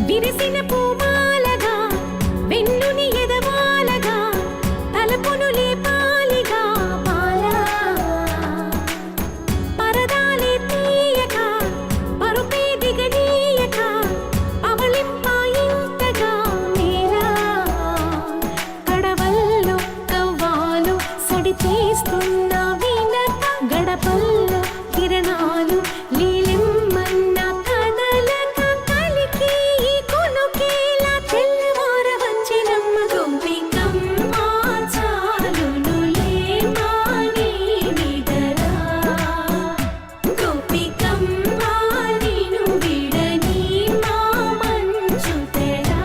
విరిసిన పూమాలగా వెన్నుని ఎదవాలగా తలపును లేపాలిగా పాలా పరదాలే తీయక పరుపే దిగనీయక అవలింపాయింతగా నేలా కడవల్లో కవ్వాలు సడి చేస్తున్న వినత గడపల్లో కిరణాలు లీలిమ్మన్న కదలక కలికి ఈ కొనుకేలా తెల్లవార వచ్చినమ్మ గోపికమ్మ చాలునులే మాని నిదరా గోపికమ్మ నిను విడని మా మంచు తెరా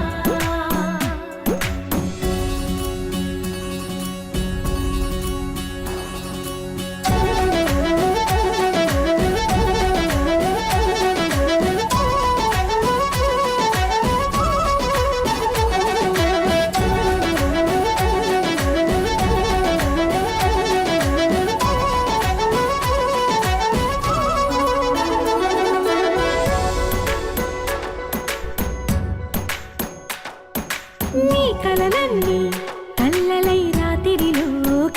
నీ కలలన్నీ కల్లలై రాత్రిలో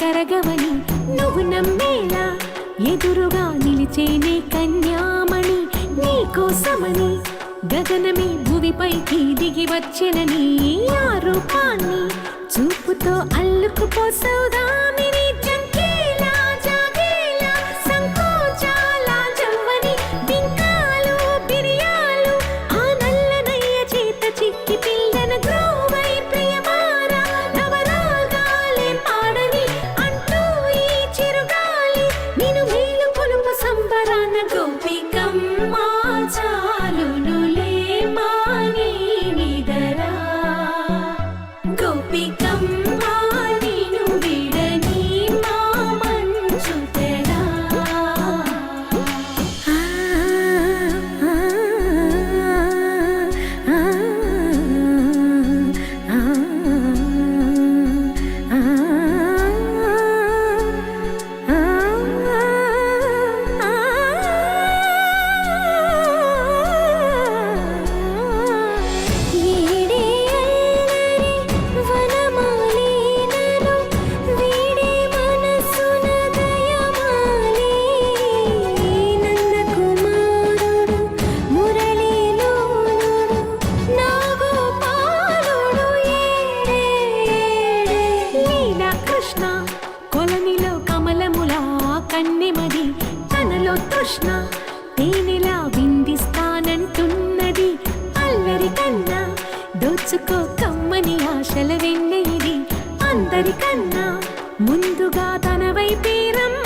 కరగవని నువ్వు నమ్మేలా ఎదురుగా నిలిచేనే కన్యామణి నీ కోసమని గగనమే భువిపైకి దిగి వచ్చినని ఆ రూపాన్ని చూపుతో అల్లుకుపోసౌదామిని జంకేలా జాగేలా సంకోచాల జవ్వని బింకాలు బిరియాలు ఆ నల్లనయ్య చేత చిక్కి పిల్లన గ్రోవై ప్రియమారా నవరాగాలే పాడని అంటూ ఈ చిరుగాలి నిన్ను మేలు కొలుపు సంబరాన గోపికమ్మ చాలునులే మాని నిదరా గోపికమ్మ నిను విడని మా మంచు తెరా ఏడే అల్లరి వనమాలినను వీడే మనసున దయమాలి నందకుమారుడు మురళీలోనుడు నాగోపాలుడు ఏడే లీలా కృష్ణ కొలనిలో కమలములా కన్నెమది తనలో తృష్ణ తేనెలా విందిస్తానంటున్నది అల్లరి కన్నా దోచుకో కమ్మని ఆశల వెన్నె ఇది అందరికన్నా ముందుగా తన వైపేరమ్మ